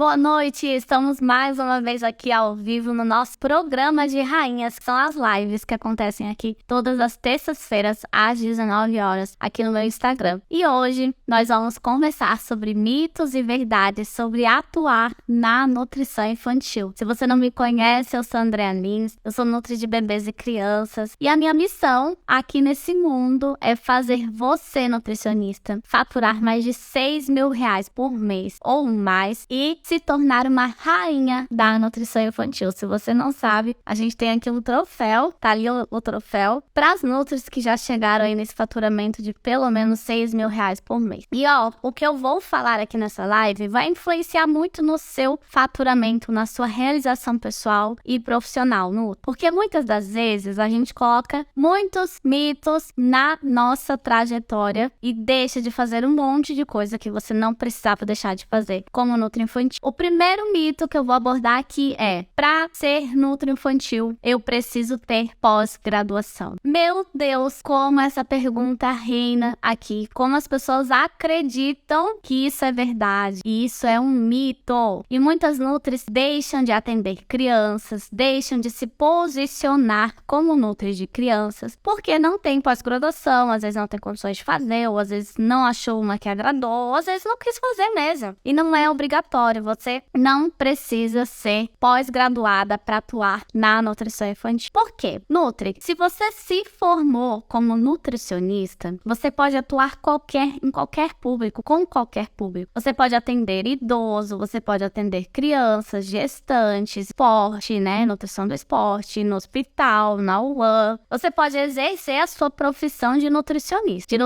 Boa noite, estamos mais uma vez aqui ao vivo no nosso programa de rainhas, que são as lives que acontecem aqui todas as terças-feiras às 19 horas aqui no meu Instagram. E hoje nós vamos conversar sobre mitos e verdades sobre atuar na nutrição infantil. Se você não me conhece, eu sou Andréa Lins, eu sou nutri de bebês e crianças e a minha missão aqui nesse mundo é fazer você, nutricionista, faturar mais de R$6.000 por mês ou mais e se tornar uma rainha da nutrição infantil. Se você não sabe, a gente tem aqui um troféu, tá ali o troféu, para as nutris que já chegaram aí nesse faturamento de pelo menos R$6.000 por mês. E o que eu vou falar aqui nessa live vai influenciar muito no seu faturamento, na sua realização pessoal e profissional, porque muitas das vezes a gente coloca muitos mitos na nossa trajetória e deixa de fazer um monte de coisa que você não precisava deixar de fazer como nutri infantil. O primeiro mito que eu vou abordar aqui é: para ser nutri infantil, eu preciso ter pós-graduação. Meu Deus, como essa pergunta reina aqui, como as pessoas acreditam que isso é verdade. E isso é um mito. E muitas nutris deixam de atender crianças, deixam de se posicionar como nutri de crianças, porque não tem pós-graduação, às vezes não tem condições de fazer, ou às vezes não achou uma que agradou, ou às vezes não quis fazer mesmo. E não é obrigatório, você não precisa ser pós-graduada para atuar na nutrição infantil. Por quê? Nutri, se você se formou como nutricionista, você pode atuar em qualquer público, com qualquer público. Você pode atender idoso, você pode atender crianças, gestantes, esporte, nutrição do esporte, no hospital, na UAN. Você pode exercer a sua profissão de nutricionista.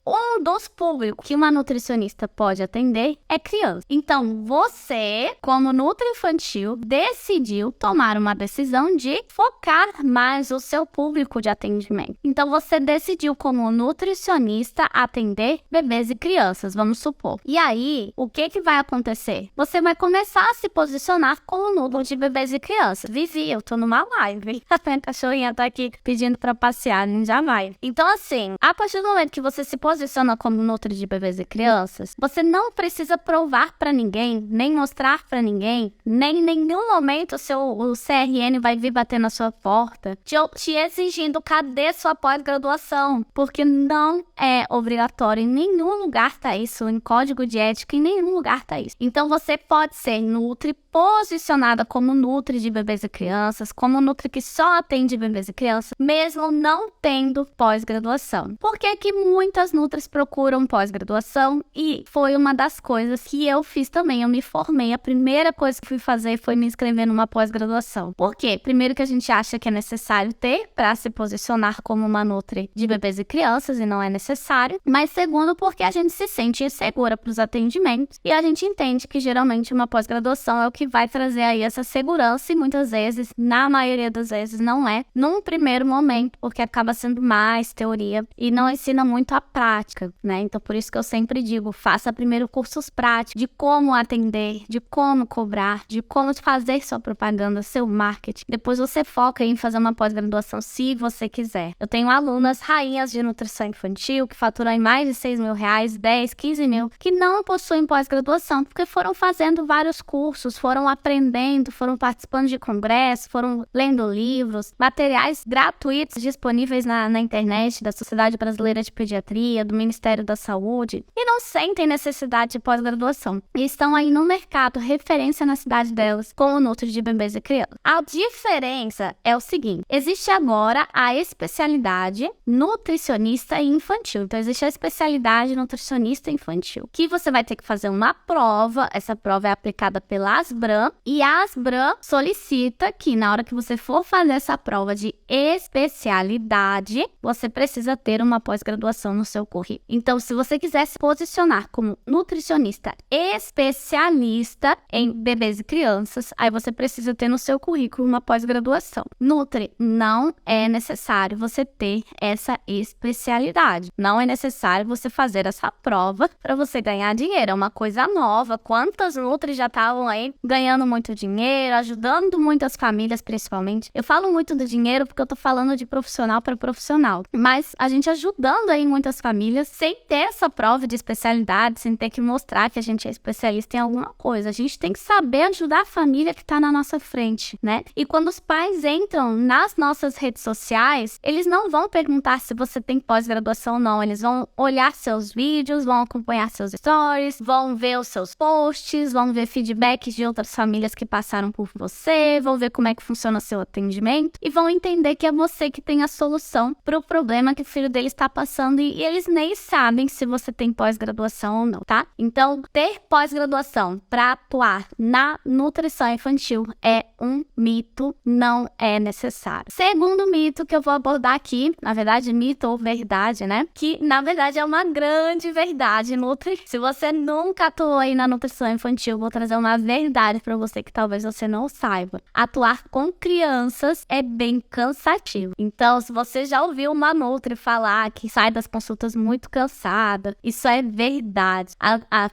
Um dos públicos que uma nutricionista pode atender é criança. Então, você, como nutri infantil, decidiu tomar uma decisão de focar mais o seu público de atendimento. Então, você decidiu, como nutricionista, atender bebês e crianças, vamos supor. E aí, o que vai acontecer? Você vai começar a se posicionar como nutri de bebês e crianças. Vivi, eu tô numa live. A minha cachorrinha tá aqui pedindo pra passear, já vai. Então, assim, a partir do momento que você se posiciona como nutri de bebês e crianças, você não precisa provar pra ninguém, nem mostrar pra ninguém, nem em nenhum momento o CRN vai vir bater na sua porta, te exigindo cadê sua pós-graduação, porque não é obrigatório, em nenhum lugar tá isso, em código de ética, em nenhum lugar tá isso. Então você pode ser nutri posicionada como nutri de bebês e crianças, como nutri que só atende bebês e crianças, mesmo não tendo pós-graduação. Por que que muitas nutris procuram pós-graduação? E foi uma das coisas que eu fiz também, eu me formei, a primeira coisa que fui fazer foi me inscrever numa pós-graduação. Por quê? Primeiro que a gente acha que é necessário ter para se posicionar como uma nutri de bebês e crianças e não é necessário, mas segundo porque a gente se sente insegura para os atendimentos e a gente entende que geralmente uma pós-graduação é o que vai trazer aí essa segurança e muitas vezes, na maioria das vezes, não é num primeiro momento, porque acaba sendo mais teoria e não ensina muito a prática, Então por isso que eu sempre digo, faça primeiro cursos práticos de como atender, de como cobrar, de como fazer sua propaganda, seu marketing. Depois você foca em fazer uma pós-graduação se você quiser. Eu tenho alunas rainhas de nutrição infantil que faturam em mais de R$6.000, 10, 15 mil, que não possuem pós-graduação, porque foram fazendo vários cursos, foram aprendendo, foram participando de congressos, foram lendo livros, materiais gratuitos disponíveis na internet da Sociedade Brasileira de Pediatria, do Ministério da Saúde, e não sentem necessidade de pós-graduação. E estão aí no mercado, referência na cidade delas, como nutri de bebês e crianças. A diferença é o seguinte: existe agora a especialidade nutricionista infantil. Então, existe a especialidade nutricionista infantil, que você vai ter que fazer uma prova. Essa prova é aplicada pela Asbram, e a Asbram solicita que, na hora que você for fazer essa prova de especialidade, você precisa ter uma pós-graduação no seu currículo. Então, se você quiser se posicionar como nutricionista especialista em bebês e crianças, aí você precisa ter no seu currículo uma pós-graduação. Nutri, não é necessário você ter essa especialidade. Não é necessário você fazer essa prova para você ganhar dinheiro. É uma coisa nova. Quantas nutris já estavam aí ganhando muito dinheiro, ajudando muitas famílias, principalmente. Eu falo muito do dinheiro porque eu tô falando de profissional para profissional. Mas a gente ajudando aí muitas famílias sem ter essa prova de especialidade, sem ter que mostrar que a gente é especialista em alguma coisa. A gente tem que saber ajudar a família que tá na nossa frente, né? E quando os pais entram nas nossas redes sociais, eles não vão perguntar se você tem pós-graduação ou não. Eles vão olhar seus vídeos, vão acompanhar seus stories, vão ver os seus posts, vão ver feedbacks de outras famílias que passaram por você, vão ver como é que funciona o seu atendimento e vão entender que é você que tem a solução para o problema que o filho deles está passando e eles nem sabem se você tem pós-graduação ou não, tá? Então, ter pós-graduação para atuar na nutrição infantil é um mito, não é necessário. Segundo mito que eu vou abordar aqui, na verdade, mito ou verdade, né? Que, na verdade, é uma grande verdade, Nutri. Se você nunca atuou aí na nutrição infantil, vou trazer uma verdade para você que talvez você não saiba. Atuar com crianças é bem cansativo. Então, se você já ouviu uma Nutri falar que sai das consultas muito cansada, isso é verdade.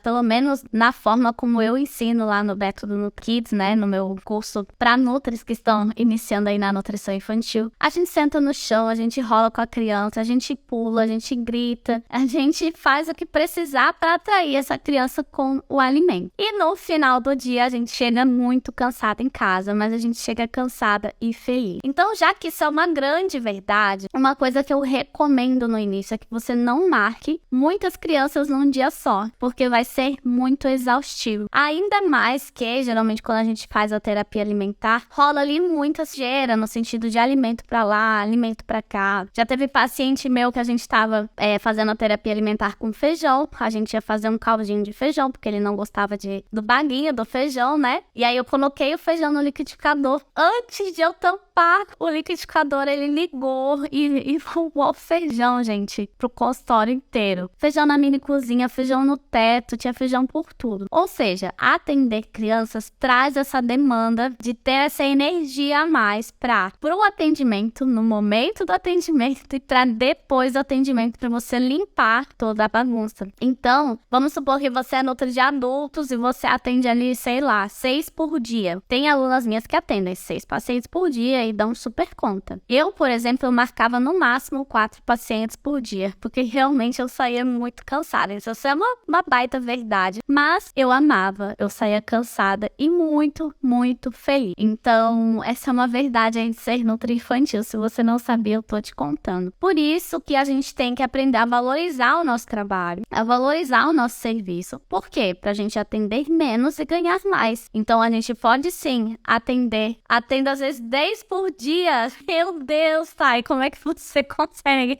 Pelo menos na forma como eu ensino lá no Método NutriKids, né? No meu curso para Nutris que estão iniciando aí na nutrição infantil. A gente senta no chão, a gente rola com a criança, a gente pula, a gente grita, a gente faz o que precisar para atrair essa criança com o alimento. E no final do dia, a gente chega muito cansada em casa, mas a gente chega cansada e feliz. Então, já que isso é uma grande verdade, uma coisa que eu recomendo no início é que você não marque muitas crianças num dia só, porque vai ser muito exaustivo. Ainda mais que, geralmente, quando a gente faz a terapia alimentar, rola ali muita sujeira, no sentido de alimento pra lá, alimento pra cá. Já teve paciente meu que a gente tava fazendo a terapia alimentar com feijão, a gente ia fazer um caldinho de feijão, porque ele não gostava do baguinho do feijão, né? E aí eu coloquei o feijão no liquidificador. Antes de eu tampar o liquidificador, ele ligou e voou o feijão, gente, pro consultório inteiro. Feijão na mini cozinha, feijão no teto, tinha feijão por tudo. Ou seja, atender crianças traz essa demanda de ter essa energia a mais pro atendimento, no momento do atendimento e para depois do atendimento, para você limpar toda a bagunça. Então, vamos supor que você é nutri de adultos e você atende ali, sei lá, 6 por dia. Tem alunas minhas que atendem 6 pacientes por dia e dão super conta. Eu, por exemplo, eu marcava no máximo 4 pacientes por dia, porque realmente eu saía muito cansada. Isso é uma baita verdade, mas eu amava, eu saía cansada e muito, muito feliz. Então, essa é uma verdade aí de ser nutri infantil. Se você não sabia, eu tô te contando. Por isso que a gente tem que aprender a valorizar o nosso trabalho, a valorizar o nosso serviço. Por quê? Pra gente atender menos e ganhar mais. Então, a gente pode sim atendo às vezes 10 por dia. Meu Deus, Thay, como é que você consegue?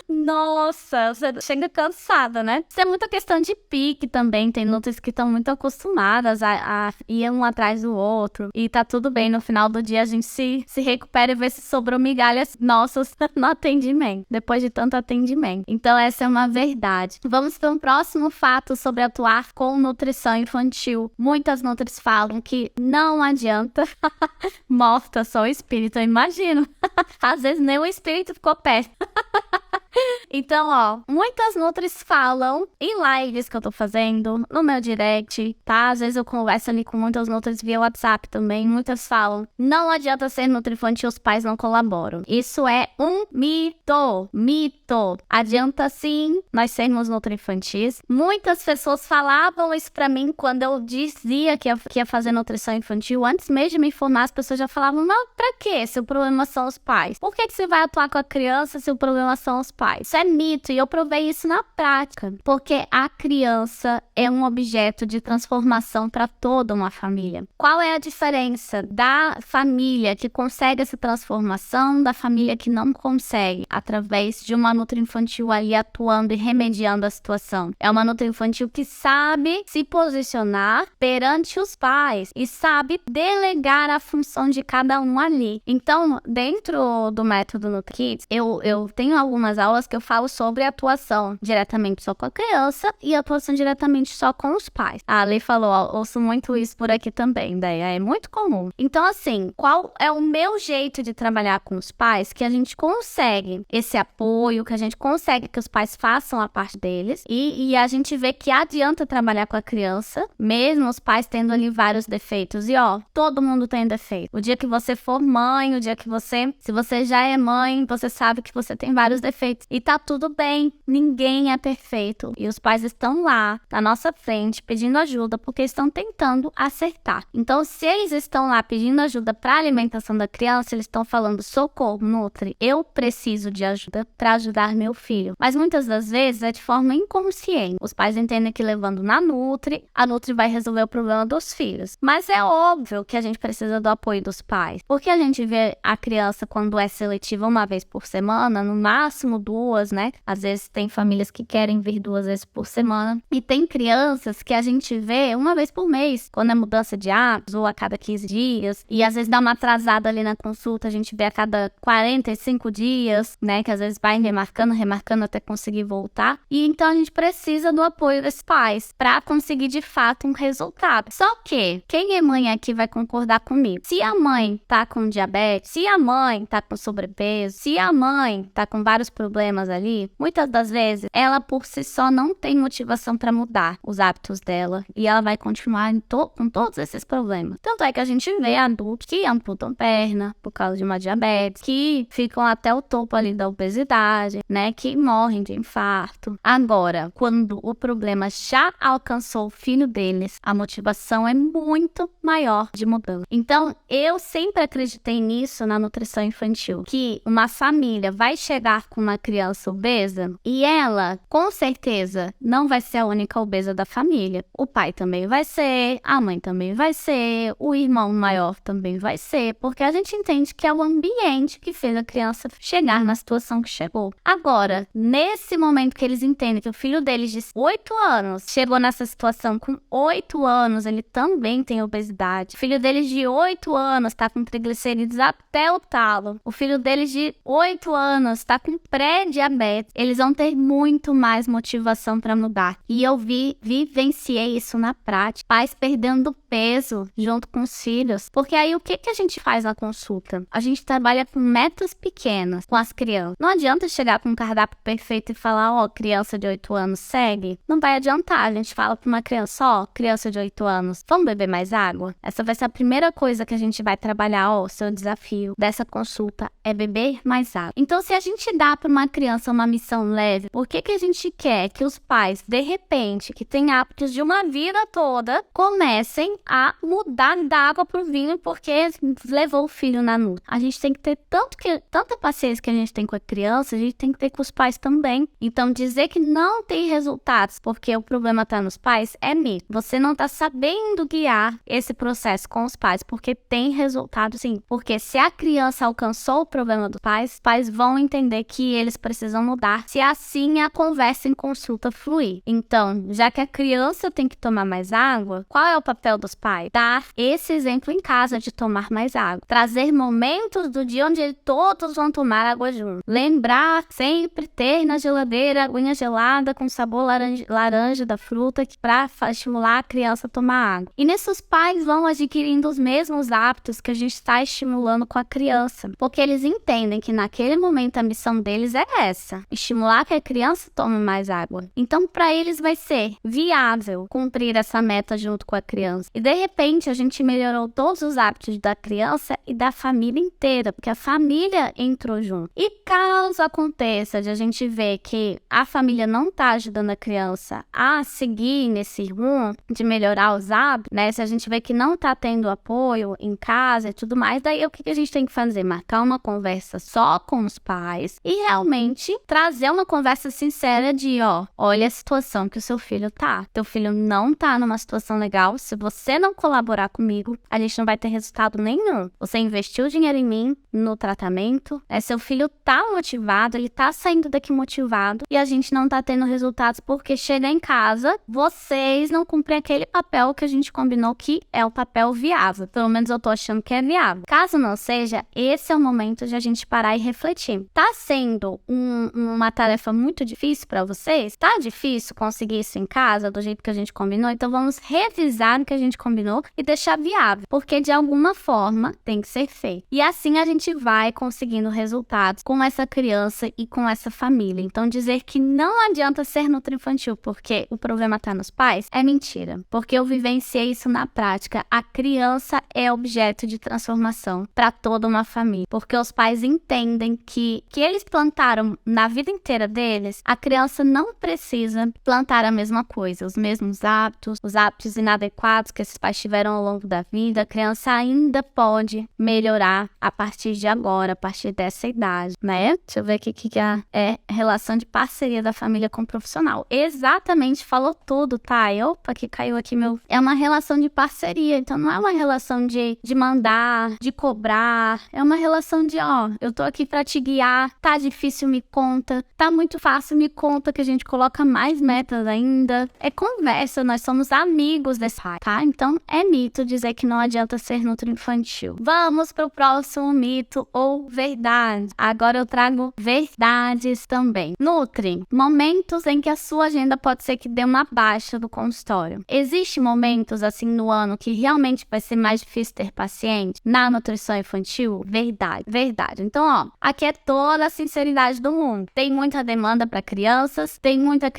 Nossa, você chega cansada, né? Isso é muita questão de pique também. Tem nutris que estão muito acostumadas a ir um atrás do outro. E tá tudo bem, no final do dia a gente se recupera e vê se sobrou migalhas nossas no atendimento, depois de tanto atendimento. Então essa é uma verdade. Vamos para um próximo fato sobre atuar com nutrição infantil. Muitas nutris falam que não adianta. Morta só o espírito, eu imagino. Às vezes nem o espírito ficou perto. Então, ó, muitas nutris falam em lives que eu tô fazendo, no meu direct, tá? Às vezes eu converso ali com muitas nutris via WhatsApp também. Muitas falam, não adianta ser nutri-infantil, os pais não colaboram. Isso é um mito. Adianta sim nós sermos nutri-infantis. Muitas pessoas falavam isso pra mim quando eu dizia que ia fazer nutrição infantil. Antes mesmo de me informar, as pessoas já falavam, mas pra quê se o problema são os pais? Por que você vai atuar com a criança se o problema são os pais? Isso é mito e eu provei isso na prática, porque a criança é um objeto de transformação para toda uma família. Qual é a diferença da família que consegue essa transformação da família que não consegue, através de uma nutri-infantil ali atuando e remediando a situação? É uma nutri-infantil que sabe se posicionar perante os pais e sabe delegar a função de cada um ali. Então, dentro do método NutriKids, eu tenho algumas aulas aulas que eu falo sobre atuação diretamente só com a criança e atuação diretamente só com os pais. A Ale falou, ó, ouço muito isso por aqui também, daí é muito comum. Então, assim, qual é o meu jeito de trabalhar com os pais que a gente consegue esse apoio, que a gente consegue que os pais façam a parte deles e a gente vê que adianta trabalhar com a criança, mesmo os pais tendo ali vários defeitos. E ó, todo mundo tem defeito. O dia que você for mãe, o dia que se você já é mãe, você sabe que você tem vários defeitos. E tá tudo bem, ninguém é perfeito. E os pais estão lá, na nossa frente, pedindo ajuda, porque estão tentando acertar. Então, se eles estão lá pedindo ajuda para a alimentação da criança, eles estão falando, socorro, Nutri, eu preciso de ajuda para ajudar meu filho. Mas muitas das vezes é de forma inconsciente. Os pais entendem que levando na Nutri, a Nutri vai resolver o problema dos filhos. Mas é óbvio que a gente precisa do apoio dos pais. Porque a gente vê a criança quando é seletiva uma vez por semana, no máximo 2, né? Às vezes tem famílias que querem vir 2 vezes por semana. E tem crianças que a gente vê uma vez por mês, quando é mudança de hábitos ou a cada 15 dias. E às vezes dá uma atrasada ali na consulta, a gente vê a cada 45 dias, né? Que às vezes vai remarcando até conseguir voltar. E então a gente precisa do apoio dos pais para conseguir de fato um resultado. Só que, quem é mãe aqui vai concordar comigo? Se a mãe tá com diabetes, se a mãe tá com sobrepeso, se a mãe tá com vários problemas ali, muitas das vezes ela por si só não tem motivação para mudar os hábitos dela e ela vai continuar com todos esses problemas. Tanto é que a gente vê adultos que amputam perna por causa de uma diabetes, que ficam até o topo ali da obesidade, né, que morrem de infarto. Agora, quando o problema já alcançou o filho deles, a motivação é muito maior de mudança. Então, eu sempre acreditei nisso na nutrição infantil, que uma família vai chegar com uma criança obesa e ela, com certeza, não vai ser a única obesa da família. O pai também vai ser, a mãe também vai ser, o irmão maior também vai ser, porque a gente entende que é o ambiente que fez a criança chegar na situação que chegou. Agora, nesse momento que eles entendem que o filho deles de 8 anos chegou nessa situação com 8 anos, ele também tem obesidade. O filho deles de 8 anos tá com triglicerídeos até o talo. O filho deles de 8 anos tá com pré-diabetes. Eles vão ter muito mais motivação para mudar. E eu vivenciei isso na prática. Pais perdendo peso junto com os filhos. Porque aí o que a gente faz na consulta? A gente trabalha com metas pequenas com as crianças. Não adianta chegar com um cardápio perfeito e falar, ó, criança de 8 anos, segue. Não vai adiantar. A gente fala para uma criança, ó, criança de 8 anos, vamos beber mais água? Essa vai ser a primeira coisa que a gente vai trabalhar, ó, o seu desafio dessa consulta é beber mais água. Então, se a gente dá para uma criança uma missão leve, por que a gente quer que os pais, de repente, que têm hábitos de uma vida toda, comecem a mudar da água pro vinho porque levou o filho na nutra? A gente tem que ter tanta paciência que a gente tem com a criança, a gente tem que ter com os pais também. Então, dizer que não tem resultados porque o problema tá nos pais é mito. Você não tá sabendo guiar esse processo com os pais, porque tem resultado sim. Porque se a criança alcançou o problema dos pais, os pais vão entender que eles precisam mudar, se assim a conversa em consulta fluir. Então, já que a criança tem que tomar mais água, qual é o papel dos pais? Dar esse exemplo em casa de tomar mais água. Trazer momentos do dia onde todos vão tomar água juntos. Lembrar sempre ter na geladeira aguinha gelada com sabor laranja da fruta para estimular a criança a tomar água. E nesses pais vão adquirindo os mesmos hábitos que a gente está estimulando com a criança, porque eles entendem que naquele momento a missão deles é essa, estimular que a criança tome mais água. Então, para eles vai ser viável cumprir essa meta junto com a criança. E de repente a gente melhorou todos os hábitos da criança e da família inteira, porque a família entrou junto. E caso aconteça de a gente ver que a família não está ajudando a criança a seguir nesse rumo de melhorar os hábitos, né? Se a gente vê que não está tendo apoio em casa e tudo mais, daí o que a gente tem que fazer? Marcar uma conversa só com os pais e realmente trazer uma conversa sincera de, ó, olha a situação que o seu filho tá. Teu filho não tá numa situação legal. Se você não colaborar comigo, a gente não vai ter resultado nenhum. Você investiu dinheiro em mim, no tratamento, seu filho tá motivado, ele tá saindo daqui motivado e a gente não tá tendo resultados porque chega em casa, vocês não cumprem aquele papel que a gente combinou que é o papel viável. Pelo menos eu tô achando que é viável. Caso não seja, esse é o momento de a gente parar e refletir. Tá sendo sendo uma tarefa muito difícil para vocês? Tá difícil conseguir isso em casa do jeito que a gente combinou? Então vamos revisar o que a gente combinou e deixar viável, porque de alguma forma tem que ser feito. E assim a gente vai conseguindo resultados com essa criança e com essa família. Então dizer que não adianta ser nutroinfantil porque o problema tá nos pais é mentira, porque eu vivenciei isso na prática. A criança é objeto de transformação para toda uma família, porque os pais entendem que eles plantaram na vida inteira deles, a criança não precisa plantar a mesma coisa, os mesmos hábitos, os hábitos inadequados que esses pais tiveram ao longo da vida. A criança ainda pode melhorar a partir de agora, a partir dessa idade, né? Deixa eu ver aqui o que é relação de parceria da família com o profissional. Exatamente, falou tudo, tá? Opa, que caiu aqui meu... É uma relação de parceria, então não é uma relação de mandar, de cobrar, é uma relação de, eu tô aqui pra te guiar, tá difícil, me conta, tá muito fácil, me conta, que a gente coloca mais metas ainda. É conversa, nós somos amigos desse pai, tá? Então é mito dizer que não adianta ser nutroinfantil. Vamos pro próximo mito ou verdade. Agora eu trago verdades também. Nutri, momentos em que a sua agenda pode ser que dê uma baixa do consultório. Existem momentos assim no ano que realmente vai ser mais difícil ter paciente na nutrição infantil? Verdade. Então, aqui é toda a sinceridade do mundo. Tem muita demanda para crianças, tem muita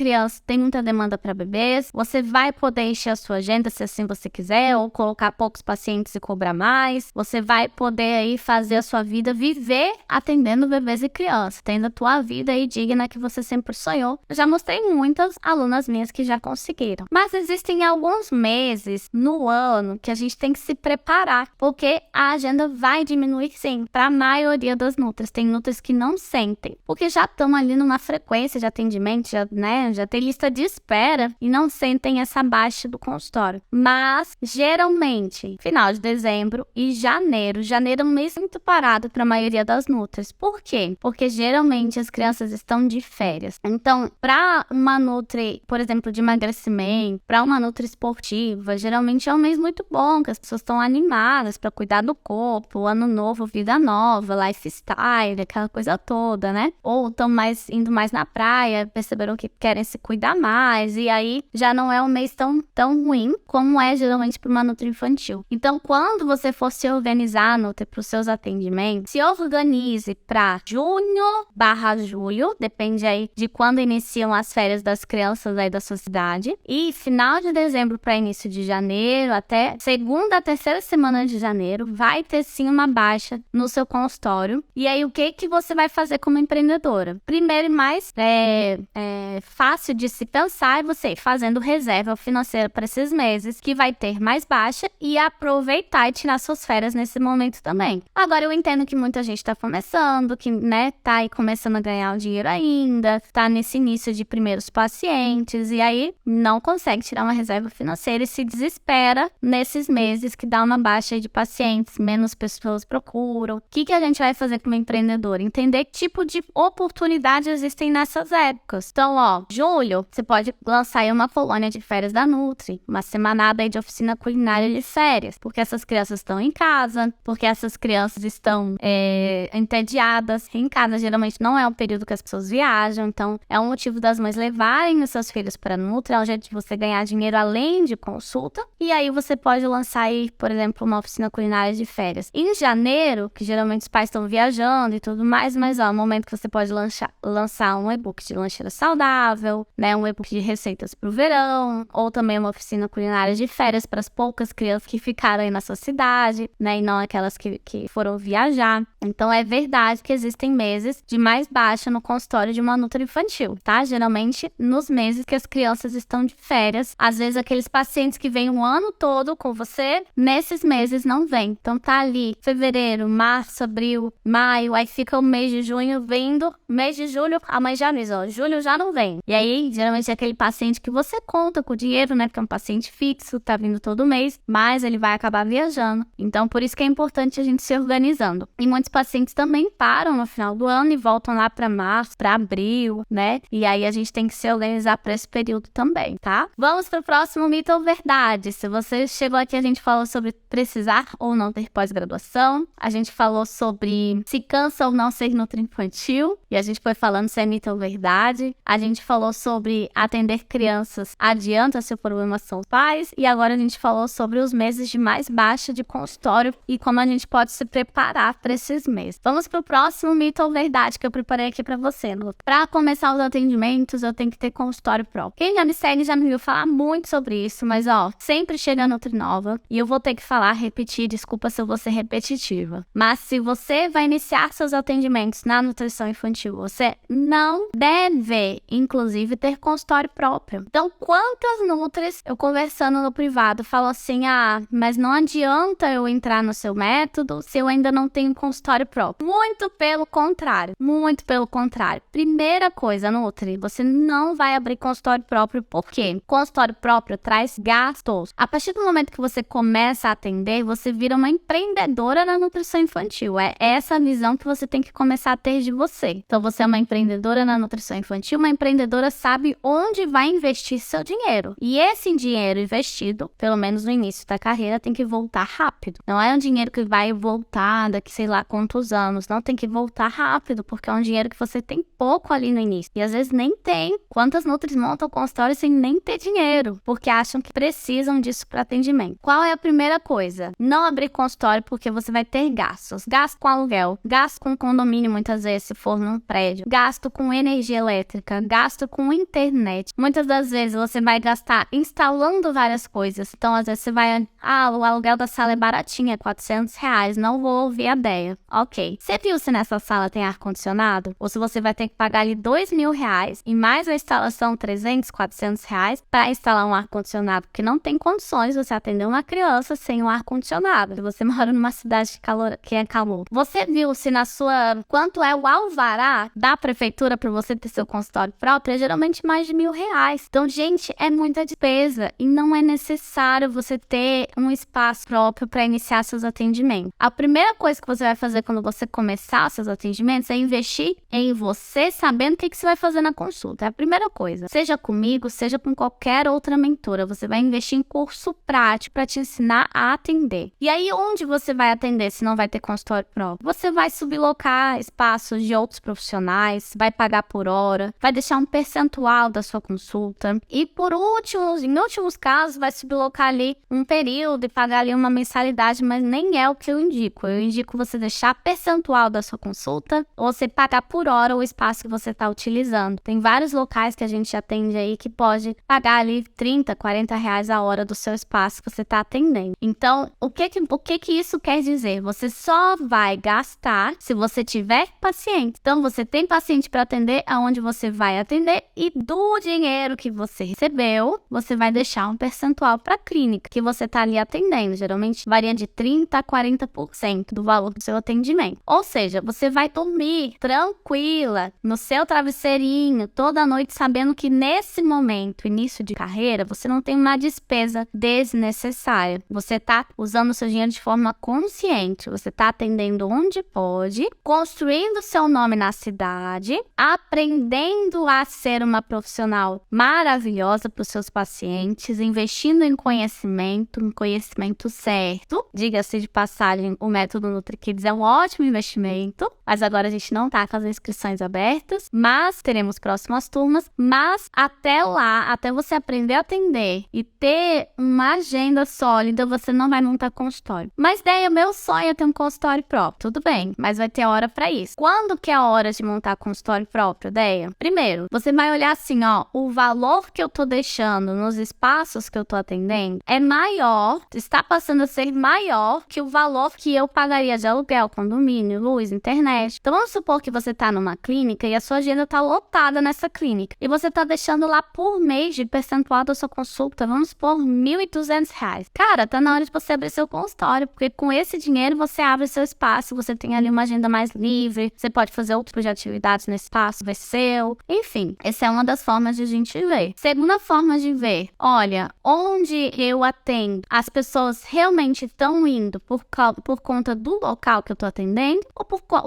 demanda para bebês. Você vai poder encher a sua agenda se assim você quiser, ou colocar poucos pacientes e cobrar mais. Você vai poder aí fazer a sua vida, viver atendendo bebês e crianças, tendo a tua vida aí digna que você sempre sonhou. Eu já mostrei muitas alunas minhas que já conseguiram. Mas existem alguns meses no ano que a gente tem que se preparar, porque a agenda vai diminuir sim, para a maioria das nutris. Tem nutris que não sentem, porque já estão ali numa frequência de atendimento, já tem lista de espera e não sentem essa baixa do consultório. Mas, geralmente, final de dezembro e janeiro é um mês muito parado para a maioria das nutris. Por quê? Porque geralmente as crianças estão de férias. Então, para uma nutri, por exemplo, de emagrecimento, para uma nutri esportiva, geralmente é um mês muito bom, que as pessoas estão animadas para cuidar do corpo, ano novo, vida nova, lifestyle, aquela coisa toda, né? Ou estão indo mais na praia, perceberam que querem se cuidar mais, e aí já não é um mês tão ruim como é geralmente para uma nutri infantil. Então, quando você for se organizar, nutri, para os seus atendimentos, se organize para junho/julho, depende aí de quando iniciam as férias das crianças aí da sua cidade, e final de dezembro para início de janeiro, até segunda a terceira semana de janeiro, vai ter sim uma baixa no seu consultório. E aí, o que você vai fazer como empreendedora? Primeiro e mais fácil de se pensar é você fazendo reserva financeira para esses meses, que vai ter mais baixa, e aproveitar e tirar suas férias nesse momento também. Agora, eu entendo que muita gente tá começando, que, né, tá aí começando a ganhar o dinheiro ainda, tá nesse início de primeiros pacientes, e aí não consegue tirar uma reserva financeira e se desespera nesses meses que dá uma baixa de pacientes, menos pessoas procuram. O que a gente vai fazer como empreendedor? Entender que tipo de oportunidades existem nessas épocas. Então, julho, você pode lançar aí uma colônia de férias da Nutri, uma semanada aí de oficina culinária de férias, porque essas crianças estão em casa, porque essas crianças estão entediadas. Em casa, geralmente, não é um período que as pessoas viajam, então é um motivo das mães levarem os seus filhos para a Nutri, é um jeito de você ganhar dinheiro além de consulta, e aí você pode lançar aí, por exemplo, uma oficina culinária de férias. Em janeiro, que geralmente os pais estão viajando e tudo mais, mas é um momento que você pode lançar um e-book de lancheira saudável, né, um e-book de receitas para o verão, ou também uma oficina culinária de férias para as poucas crianças que ficaram aí na sua cidade, né, e não aquelas que foram viajar. Então é verdade que existem meses de mais baixa no consultório de uma nutri infantil, tá? Geralmente nos meses que as crianças estão de férias, às vezes aqueles pacientes que vêm o ano todo com você, nesses meses não vêm. Então tá ali fevereiro, março, abril, maio, aí fica o mês de junho vindo, mês de julho, a mãe já avisa, julho já não vem. E aí, geralmente é aquele paciente que você conta com o dinheiro, né? Porque é um paciente fixo, tá vindo todo mês, mas ele vai acabar viajando. Então, por isso que é importante a gente se organizando. E muitos pacientes também param no final do ano e voltam lá para março, para abril, né? E aí a gente tem que se organizar para esse período também, tá? Vamos pro próximo mito ou verdade. Se você chegou aqui, a gente falou sobre precisar ou não ter pós-graduação. A gente falou sobre se cansa ou não ser nutri-infantil. infantil, e a gente foi falando se é mito ou verdade. A gente falou sobre atender crianças adianta se o problema são os pais, e agora a gente falou sobre os meses de mais baixa de consultório e como a gente pode se preparar para esses meses. Vamos pro próximo mito ou verdade que eu preparei aqui para você, Lu. Para começar os atendimentos, eu tenho que ter consultório próprio. Quem já me segue já me viu falar muito sobre isso, mas sempre chega a Nutrinova e eu vou ter que repetir, desculpa se eu vou ser repetitiva. Mas se você vai iniciar seus atendimentos na nutrição infantil, você não deve, inclusive, ter consultório próprio. Então, quantas nutris eu conversando no privado falam assim, mas não adianta eu entrar no seu método se eu ainda não tenho consultório próprio. Muito pelo contrário, muito pelo contrário. Primeira coisa, Nutri, você não vai abrir consultório próprio, porque consultório próprio traz gastos. A partir do momento que você começa a atender, você vira uma empreendedora na nutrição infantil. É essa a visão que você tem que começar a ter de você. Então, você é uma empreendedora na nutrição infantil, uma empreendedora sabe onde vai investir seu dinheiro. E esse dinheiro investido, pelo menos no início da carreira, tem que voltar rápido. Não é um dinheiro que vai voltar daqui sei lá quantos anos. Não, tem que voltar rápido, porque é um dinheiro que você tem pouco ali no início. E às vezes nem tem. Quantas nutris montam consultório sem nem ter dinheiro, porque acham que precisam disso para atendimento. Qual é a primeira coisa? Não abrir consultório porque você vai ter gastos. Gasto com aluguel, gasto com condomínio muitas vezes, se for num prédio, gasto com energia elétrica, gasto com internet. Muitas das vezes você vai gastar instalando várias coisas. Então, às vezes você vai, o aluguel da sala é baratinho, é R$400, não vou ouvir a ideia. Ok. Você viu se nessa sala tem ar-condicionado? Ou se você vai ter que pagar ali R$2.000 e mais a instalação R$300, R$400 para instalar um ar-condicionado, porque não tem condições você atender uma criança sem um ar-condicionado. Se você mora numa cidade que é calor. Você viu se quanto é o alvará da prefeitura para você ter seu consultório próprio? É geralmente mais de R$1.000. Então, gente, é muita despesa e não é necessário você ter um espaço próprio para iniciar seus atendimentos. A primeira coisa que você vai fazer quando você começar seus atendimentos é investir em você, sabendo o que você vai fazer na consulta. É a primeira coisa. Seja comigo, seja com qualquer outra mentora. Você vai investir em curso prático para te ensinar a atender. E aí, onde você vai atender se não vai ter consultório próprio? Você vai sublocar espaços de outros profissionais, vai pagar por hora, vai deixar um percentual da sua consulta. E por último, em últimos casos, vai sublocar ali um período e pagar ali uma mensalidade, mas nem é o que eu indico. Eu indico você deixar percentual da sua consulta ou você pagar por hora o espaço que você está utilizando. Tem vários locais que a gente atende aí que pode pagar ali R$30, R$40 a hora do seu espaço que você está atendendo. Então, o que isso quer dizer? Você só vai gastar se você tiver paciente. Então, você tem paciente para atender aonde você vai atender e do dinheiro que você recebeu, você vai deixar um percentual para a clínica que você está ali atendendo. Geralmente varia de 30% a 40% do valor do seu atendimento. Ou seja, você vai dormir tranquila no seu travesseirinho toda noite sabendo que nesse momento, início de carreira, você não tem uma despesa desnecessária. Você está usando o seu dinheiro de forma consciente. Você está atendendo onde pode, construindo seu nome na cidade, aprendendo a ser uma profissional maravilhosa para os seus pacientes, investindo em conhecimento certo. Diga-se de passagem, o método NutriKids é um ótimo investimento, mas agora a gente não está com as inscrições abertas, mas teremos próximas turmas. Mas até lá, até você aprender a atender e ter uma agenda sólida, você não vai montar consultório. Mas daí o meu sonho é ter um consultório próprio. Tudo bem, mas vai ter hora para isso. Quando que é a hora de montar consultório próprio, Deia? Primeiro, você vai olhar assim, o valor que eu tô deixando nos espaços que eu tô atendendo é maior, está passando a ser maior que o valor que eu pagaria de aluguel, condomínio, luz, internet. Então, vamos supor que você tá numa clínica e a sua agenda tá lotada nessa clínica e você tá deixando lá por mês de percentual da sua consulta, vamos supor, R$1.200. Cara, tá na hora de você abrir seu consultório, porque com esse dinheiro você abre seu espaço, você tem ali uma agenda mais livre, você pode fazer outro tipo de atividades nesse espaço, vai seu. Enfim, essa é uma das formas de a gente ver. Segunda forma de ver, olha, onde eu atendo, as pessoas realmente estão indo por conta do local que eu tô atendendo ou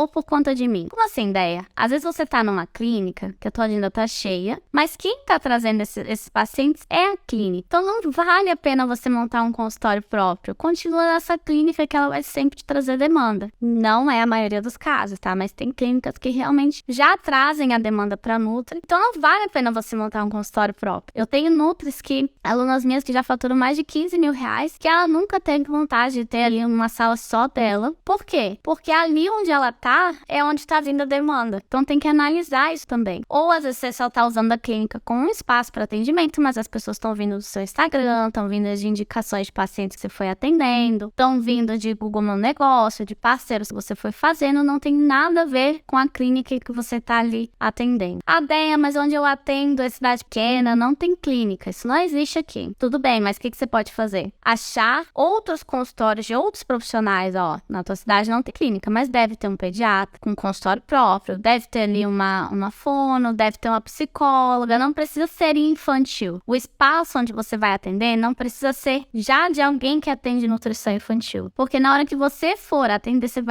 por conta de mim? Como assim, ideia? Às vezes você tá numa clínica que a tua agenda tá cheia, mas quem tá trazendo esses pacientes é a clínica. Então não vale a pena você montar um consultório próprio. Continua nessa clínica que ela vai sempre te trazer demanda. Não é a maioria dos casos, tá? Mas tem clínica clínicas que realmente já trazem a demanda para Nutri. Então não vale a pena você montar um consultório próprio. Eu tenho Nutris alunas minhas que já faturam mais de 15 mil reais, que ela nunca teve vontade de ter ali uma sala só dela. Por quê? Porque ali onde ela tá, é onde tá vindo a demanda. Então tem que analisar isso também. Ou às vezes você só tá usando a clínica como um espaço para atendimento, mas as pessoas estão vindo do seu Instagram, estão vindo de indicações de pacientes que você foi atendendo, estão vindo de Google Meu Negócio, de parceiros que você foi fazendo, não tem nada a ver com a clínica que você tá ali atendendo. Ah, Déia, mas onde eu atendo é cidade pequena, não tem clínica, isso não existe aqui. Tudo bem, mas o que você pode fazer? Achar outros consultórios de outros profissionais, na tua cidade não tem clínica, mas deve ter um pediatra com consultório próprio, deve ter ali uma fono, deve ter uma psicóloga, não precisa ser infantil. O espaço onde você vai atender não precisa ser já de alguém que atende nutrição infantil, porque na hora que você for atender, você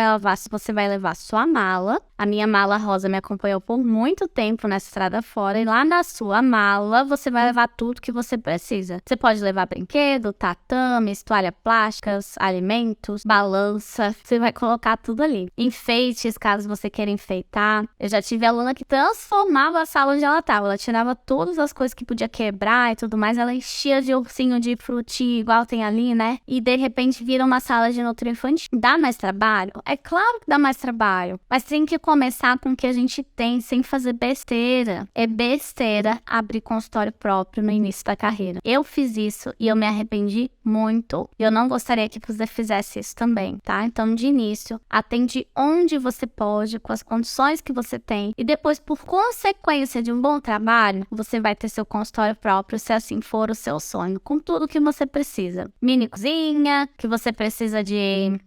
vai levar sua mala. A minha mala rosa me acompanhou por muito tempo nessa estrada fora, e lá na sua mala você vai levar tudo que você precisa. Você pode levar brinquedo, tatames, toalhas plásticas, alimentos, balança, você vai colocar tudo ali. Enfeites, caso você queira enfeitar. Eu já tive aluna que transformava a sala onde ela estava, ela tirava todas as coisas que podia quebrar e tudo mais, ela enchia de ursinho de frutinha, igual tem ali, né? E de repente vira uma sala de nutri infantil. Dá mais trabalho? É claro que dá mais trabalho, mas tem que começar com o que a gente tem, sem fazer besteira. É besteira abrir consultório próprio no início da carreira. Eu fiz isso e eu me arrependi muito. Eu não gostaria que você fizesse isso também, tá? Então, de início, atende onde você pode, com as condições que você tem, e depois, por consequência de um bom trabalho, você vai ter seu consultório próprio, se assim for o seu sonho, com tudo que você precisa. Mini cozinha, que você precisa de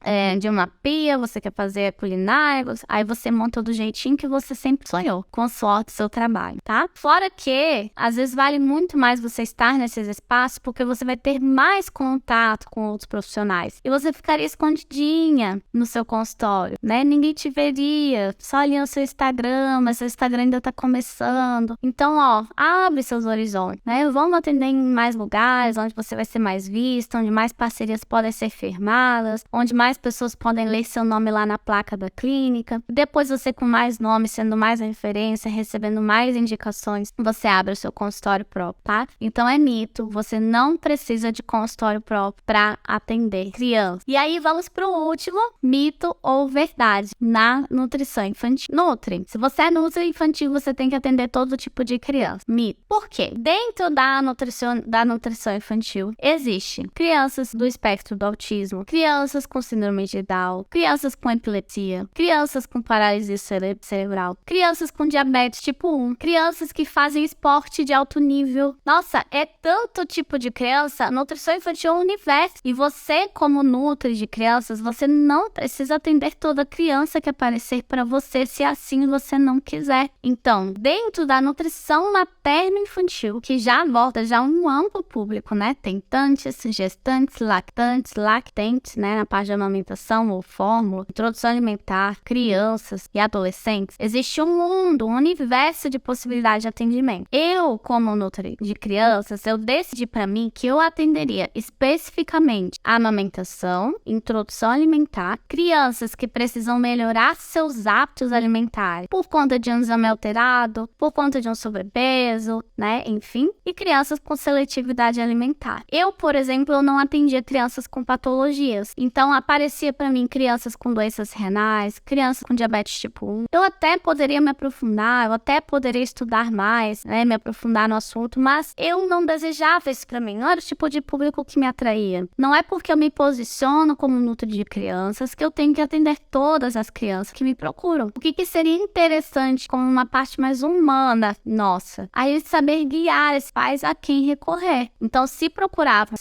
uma pia, você quer fazer culinária, aí você monta do jeitinho que você sempre sonhou, com o suor do seu trabalho, tá? Fora que, às vezes, vale muito mais você estar nesses espaços, porque você vai ter mais contato com outros profissionais. E você ficaria escondidinha no seu consultório, né? Ninguém te veria, só ali no seu Instagram, mas seu Instagram ainda tá começando. Então, abre seus horizontes, né? Vamos atender em mais lugares, onde você vai ser mais vista, onde mais parcerias podem ser firmadas, onde mais pessoas podem ler seu nome lá na placa da clínica. Depois você, com mais nome, sendo mais referência, recebendo mais indicações, você abre o seu consultório próprio, tá? Então é mito, você não precisa de consultório próprio para atender criança. E aí vamos pro último, mito ou verdade na nutrição infantil. Se você é nutri infantil, você tem que atender todo tipo de criança. Mito. Por quê? Dentro da nutrição infantil, existe crianças do espectro do autismo, crianças com síndrome de Down, crianças com epilepsia, crianças com paralisia cerebral, crianças com diabetes tipo 1, crianças que fazem esporte de alto nível. Nossa, é tanto tipo de criança. A nutrição infantil é um universo. E você, como nutri de crianças, você não precisa atender toda criança que aparecer para você, se assim você não quiser. Então, dentro da nutrição materno-infantil, que já aborda um amplo público, né? Tentantes, gestantes, lactentes, né? Na parte de amamentação ou fórmula, introdução alimentar, crianças e adolescentes, existe um mundo, um universo de possibilidade de atendimento. Eu, como nutri de crianças, eu decidi para mim que eu atenderia especificamente a amamentação, introdução alimentar, crianças que precisam melhorar seus hábitos alimentares por conta de um exame alterado, por conta de um sobrepeso, né, enfim, e crianças com seletividade alimentar. Eu, por exemplo, eu não atendia crianças com patologias, então aparecia para mim crianças com doenças renais, crianças com diabetes tipo 1. Eu até poderia me aprofundar, eu até poderia estudar mais, né, me aprofundar no assunto, mas eu não desejava isso para mim, não era o tipo de público que me atraía. Não é porque eu me posiciono como nutri de crianças que eu tenho que atender todas as crianças que me procuram. O que seria interessante como uma parte mais humana nossa? Aí saber guiar esses pais a quem recorrer. Então, se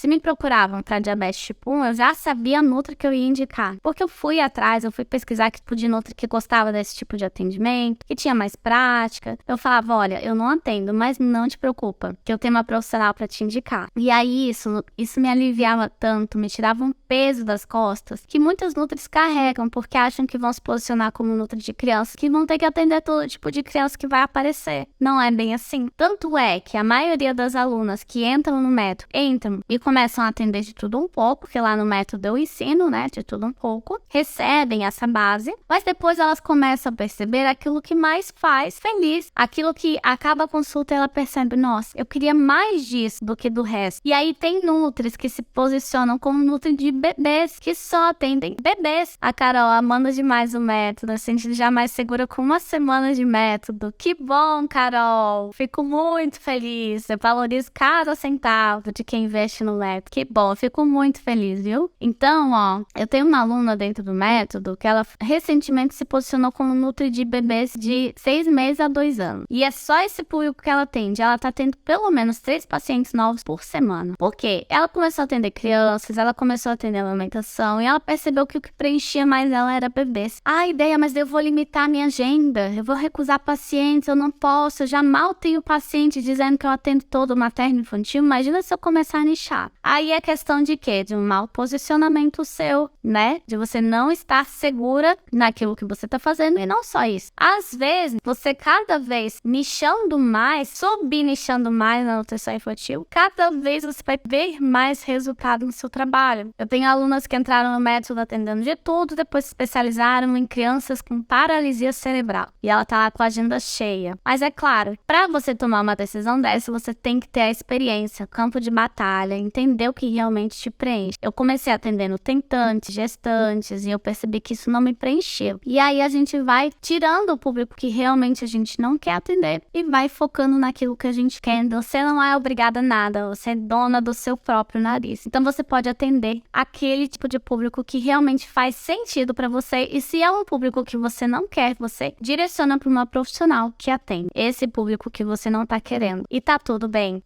me procuravam para diabetes tipo 1, eu já sabia a nutri que eu ia indicar. Porque eu fui atrás, eu fui pesquisar que tipo de nutri que gostava desse tipo de atendimento, que tinha mais prática. Eu falava, olha, eu não atendo, mas não te preocupa, que eu tenho uma profissional para te indicar. E aí, isso me aliviava tanto, me tirava um peso das costas, que muitas nutris carregam, porque acham que vão se posicionar como nutri de criança, que vão ter que atender todo tipo de criança que vai aparecer. Não é bem assim. Tanto é que a maioria das alunas que entram no método, entram e começam a atender de tudo um pouco, porque lá no método eu ensino, né, de tudo um pouco, recebem essa base, mas depois elas começam começa a perceber aquilo que mais faz feliz. Aquilo que acaba a consulta, ela percebe, nossa, eu queria mais disso do que do resto. E aí tem nutris que se posicionam como nutri de bebês, que só atendem bebês. A Carol amando demais o método, sentindo já mais segura com 1 semana de método. Que bom, Carol! Fico muito feliz. Eu valorizo cada centavo de quem investe no método. Que bom, eu fico muito feliz, viu? Então, ó, eu tenho uma aluna dentro do método que ela recentemente se posicionou como nutri de bebês de 6 meses a 2 anos. E é só esse público que ela atende. Ela tá tendo pelo menos 3 pacientes novos por semana. Por quê? Ela começou a atender crianças, ela começou a atender amamentação e ela percebeu que o que preenchia mais ela era bebês. Ah, ideia, mas eu vou limitar a minha agenda, eu vou recusar pacientes, eu não posso, eu já mal tenho paciente dizendo que eu atendo todo materno infantil, imagina se eu começar a nichar. Aí é questão de quê? De um mau posicionamento seu, né? De você não estar segura naquilo que você tá fazendo e não só isso. Às vezes, você cada vez nichando mais, subnichando mais na nutrição infantil, cada vez você vai ver mais resultado no seu trabalho. Eu tenho alunas que entraram no método atendendo de tudo, depois se especializaram em crianças com paralisia cerebral. E ela tá lá com a agenda cheia. Mas é claro, para você tomar uma decisão dessa, você tem que ter a experiência, campo de batalha, entender o que realmente te preenche. Eu comecei atendendo tentantes, gestantes, e eu percebi que isso não me preencheu. E aí a gente vai tirando o público que realmente a gente não quer atender e vai focando naquilo que a gente quer. Você não é obrigada a nada, você é dona do seu próprio nariz. Então você pode atender aquele tipo de público que realmente faz sentido para você, e se é um público que você não quer, você direciona para uma profissional que atende esse público que você não tá querendo. E tá tudo bem,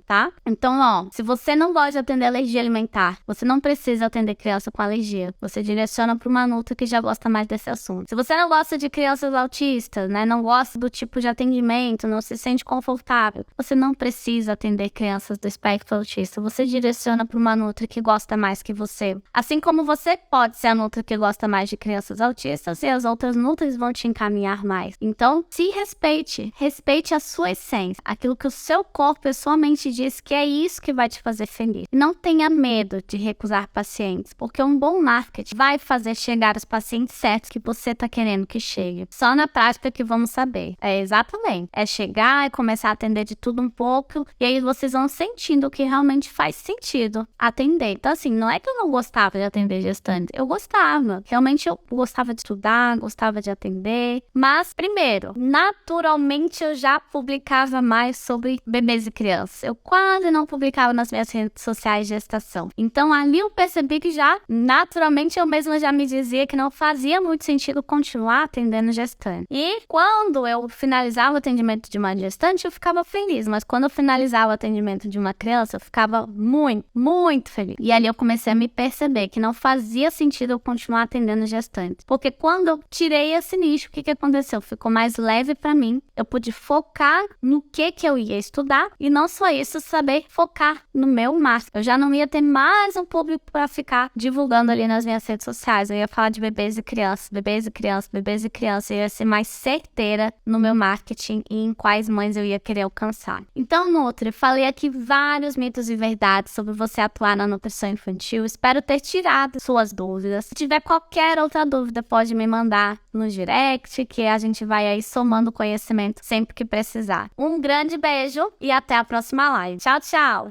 tá? Então, ó, se você não gosta de atender alergia alimentar, você não precisa atender criança com alergia. Você direciona para uma nutri que já gosta mais desse assunto. Se você não gosta de crianças autistas, né, não gosta do tipo de atendimento, não se sente confortável, você não precisa atender crianças do espectro autista. Você direciona para uma nutri que gosta mais que você. Assim como você pode ser a nutri que gosta mais de crianças autistas, e as outras nutris vão te encaminhar mais. Então, se respeite a sua essência, aquilo que o seu corpo e a sua mente diz que é isso que vai te fazer feliz. Não tenha medo de recusar pacientes, porque um bom marketing vai fazer chegar os pacientes certos que você está querendo que chegue. Só na prática que vamos saber. É exatamente. É chegar e começar a atender de tudo um pouco, e aí vocês vão sentindo o que realmente faz sentido atender. Então, assim, não é que eu não gostava de atender gestantes. Eu gostava. Realmente eu gostava de estudar, gostava de atender. Mas, primeiro, naturalmente eu já publicava mais sobre bebês e crianças. Eu quase não publicava nas minhas redes sociais de gestação. Então, ali eu percebi que já, naturalmente, eu mesma já me dizia que não fazia muito sentido continuar atendendo gestante. E quando eu finalizava o atendimento de uma gestante, eu ficava feliz. Mas quando eu finalizava o atendimento de uma criança, eu ficava muito, muito feliz. E ali eu comecei a me perceber que não fazia sentido eu continuar atendendo gestantes. Porque quando eu tirei esse nicho, o que aconteceu? Ficou mais leve pra mim. Eu pude focar no que eu ia estudar e não só isso, saber focar no meu máximo. Eu já não ia ter mais um público pra ficar divulgando ali nas minhas redes sociais. Eu ia falar de bebês e crianças, bebês e crianças, bebês e crianças. Eu ia ser mais certeira no meu marketing e em quais mães eu ia querer alcançar. Então, Nutri, falei aqui vários mitos e verdades sobre você atuar na nutrição infantil. Espero ter tirado suas dúvidas. Se tiver qualquer outra dúvida, pode me mandar no direct, que a gente vai aí somando conhecimento sempre que precisar. Um grande beijo e até a próxima live. Tchau, tchau!